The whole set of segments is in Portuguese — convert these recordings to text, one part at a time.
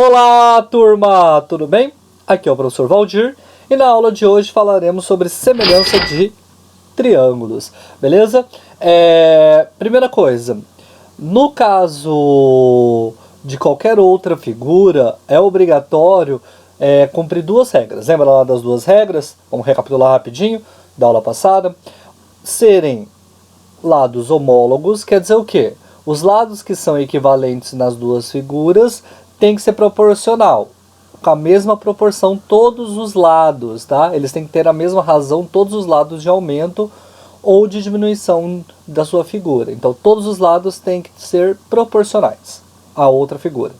Olá, turma! Tudo bem? Aqui é o professor Valdir e na aula de hoje falaremos sobre semelhança de triângulos, beleza? Primeira coisa, no caso de qualquer outra figura, é obrigatório cumprir duas regras. Lembra lá das duas regras? Vamos recapitular rapidinho da aula passada. Serem lados homólogos quer dizer o quê? Os lados que são equivalentes nas duas figuras tem que ser proporcional, com a mesma proporção todos os lados, tá? Eles têm que ter a mesma razão todos os lados de aumento ou de diminuição da sua figura. Então todos os lados têm que ser proporcionais à outra figura.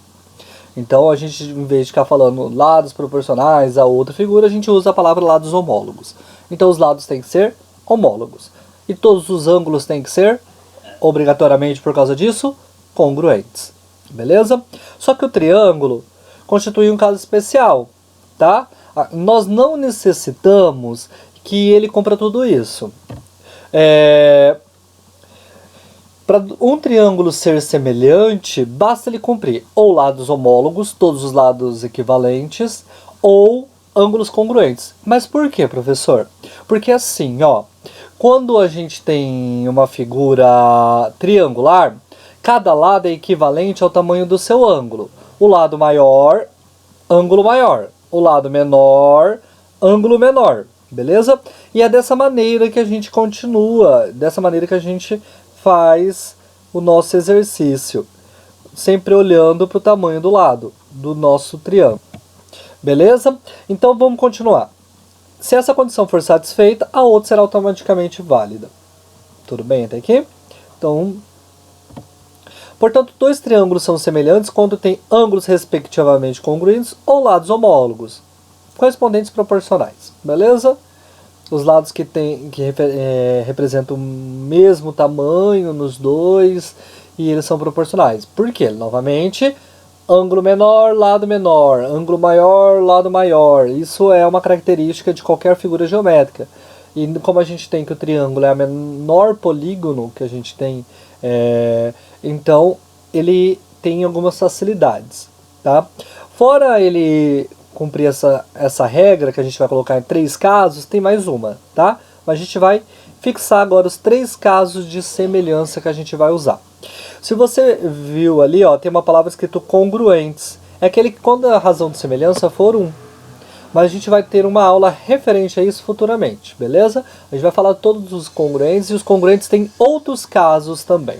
Então a gente, em vez de ficar falando lados proporcionais à outra figura, a gente usa a palavra lados homólogos. Então os lados têm que ser homólogos. E todos os ângulos têm que ser, obrigatoriamente por causa disso, congruentes. Beleza? Só que o triângulo constitui um caso especial, tá? Nós não necessitamos que ele cumpra tudo isso. Para um triângulo ser semelhante, basta ele cumprir ou lados homólogos, todos os lados equivalentes, ou ângulos congruentes. Mas por quê, professor? Porque assim, ó, quando a gente tem uma figura triangular, cada lado é equivalente ao tamanho do seu ângulo. O lado maior, ângulo maior. O lado menor, ângulo menor. Beleza? E é dessa maneira que a gente continua, dessa maneira que a gente faz o nosso exercício. Sempre olhando para o tamanho do lado do nosso triângulo. Beleza? Então vamos continuar. Se essa condição for satisfeita, a outra será automaticamente válida. Tudo bem até aqui? Então, portanto, dois triângulos são semelhantes quando têm ângulos respectivamente congruentes ou lados homólogos, correspondentes proporcionais. Beleza? Os lados que representam o mesmo tamanho nos dois e eles são proporcionais. Por quê? Novamente, ângulo menor, lado menor, ângulo maior, lado maior. Isso é uma característica de qualquer figura geométrica. E como a gente tem que o triângulo é o menor polígono que a gente tem, então ele tem algumas facilidades, tá? Fora ele cumprir essa regra que a gente vai colocar em 3 casos, tem mais uma, tá? Mas a gente vai fixar agora os 3 casos de semelhança que a gente vai usar. Se você viu ali, ó, tem uma palavra escrito congruentes. É aquele que quando a razão de semelhança for 1. Mas a gente vai ter uma aula referente a isso futuramente, beleza? A gente vai falar de todos os congruentes e os congruentes têm outros casos também,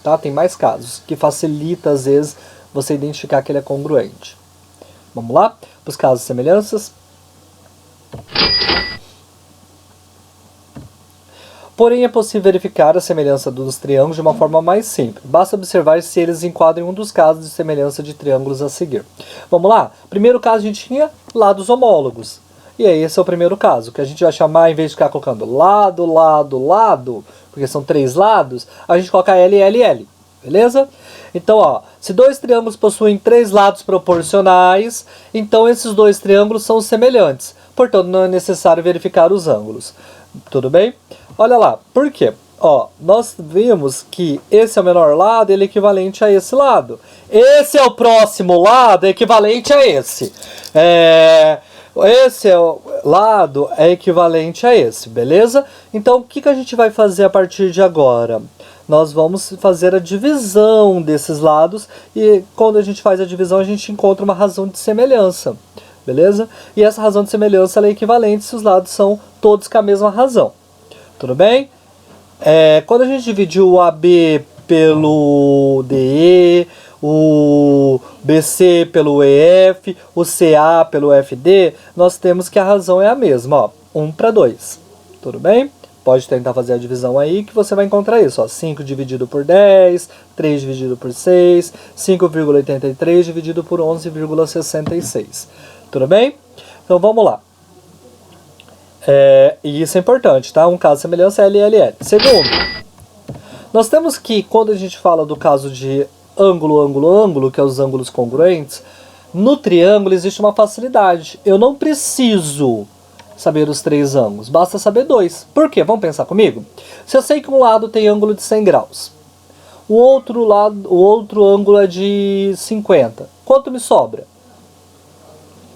tá? Tem mais casos que facilita às vezes você identificar que ele é congruente. Vamos lá? Para os casos de semelhanças. Porém, é possível verificar a semelhança dos triângulos de uma forma mais simples. Basta observar se eles enquadram em um dos casos de semelhança de triângulos a seguir. Vamos lá? Primeiro caso a gente tinha lados homólogos. E aí esse é o primeiro caso, que a gente vai chamar, em vez de ficar colocando lado, lado, lado, porque são 3 lados, a gente coloca L, L, L. Beleza? Então, ó, se 2 triângulos possuem 3 lados proporcionais, então esses 2 triângulos são semelhantes. Portanto, não é necessário verificar os ângulos. Tudo bem? Olha lá, por quê? Ó, nós vimos que esse é o menor lado, ele é equivalente a esse lado. Esse é o próximo lado, é equivalente a esse. Esse lado é equivalente a esse, beleza? Então, o que a gente vai fazer a partir de agora? Nós vamos fazer a divisão desses lados e quando a gente faz a divisão, a gente encontra uma razão de semelhança, beleza? E essa razão de semelhança ela é equivalente se os lados são todos com a mesma razão. Tudo bem? Quando a gente dividiu o AB pelo DE, o BC pelo EF, o CA pelo FD, nós temos que a razão é a mesma, ó, 1 para 2. Tudo bem? Pode tentar fazer a divisão aí que você vai encontrar isso, ó, 5 dividido por 10, 3 dividido por 6, 5,83 dividido por 11,66. Tudo bem? Então vamos lá. E isso é importante, tá? Um caso de semelhança é LLL. Segundo, nós temos que, quando a gente fala do caso de ângulo, ângulo, ângulo, que é os ângulos congruentes, no triângulo existe uma facilidade. Eu não preciso saber os 3 ângulos, basta saber 2. Por quê? Vamos pensar comigo? Se eu sei que um lado tem ângulo de 100 graus, o outro ângulo é de 50, quanto me sobra?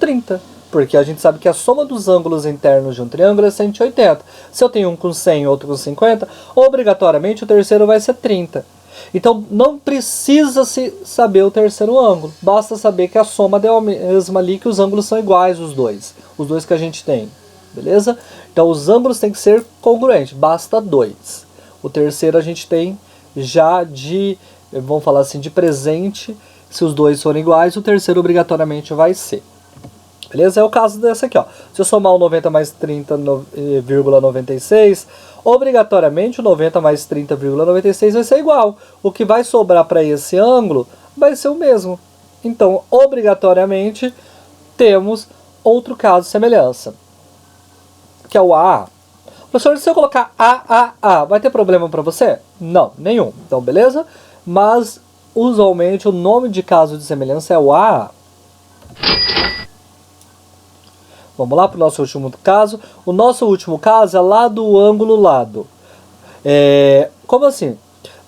30. Porque a gente sabe que a soma dos ângulos internos de um triângulo é 180. Se eu tenho um com 100 e outro com 50, obrigatoriamente o terceiro vai ser 30. Então não precisa se saber o terceiro ângulo. Basta saber que a soma deu a mesma ali, que os ângulos são iguais os dois. Os dois que a gente tem. Beleza? Então os ângulos têm que ser congruentes. Basta 2. O terceiro a gente tem já de, vamos falar assim, de presente. Se os dois forem iguais, o terceiro obrigatoriamente vai ser. Beleza? É o caso dessa aqui, ó. Se eu somar o 90 mais 30,96, obrigatoriamente o 90 mais 30,96 vai ser igual. O que vai sobrar para esse ângulo vai ser o mesmo. Então, obrigatoriamente, temos outro caso de semelhança, que é o AA. Professor, se eu colocar AAA, vai ter problema para você? Não, nenhum. Então, beleza? Mas, usualmente, o nome de caso de semelhança é o AA. Vamos lá para o nosso último caso. O nosso último caso é lado, ângulo, lado. Como assim?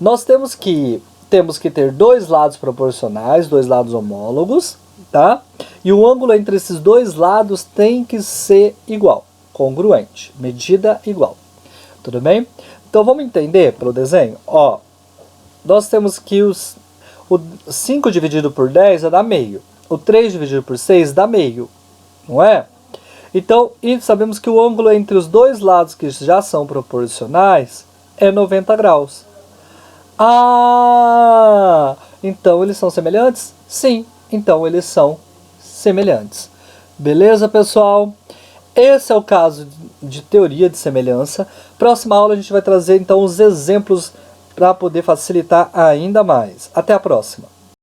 Nós temos que ter dois lados proporcionais, dois lados homólogos, tá? E o ângulo entre esses dois lados tem que ser igual, congruente, medida igual. Tudo bem? Então vamos entender pelo desenho. Ó, nós temos que o 5 dividido por 10 dá meio. O 3 dividido por 6 dá meio, não é? Então, e sabemos que o ângulo entre os dois lados que já são proporcionais é 90 graus. Ah, então eles são semelhantes? Sim, então eles são semelhantes. Beleza, pessoal? Esse é o caso de teoria de semelhança. Próxima aula a gente vai trazer então os exemplos para poder facilitar ainda mais. Até a próxima.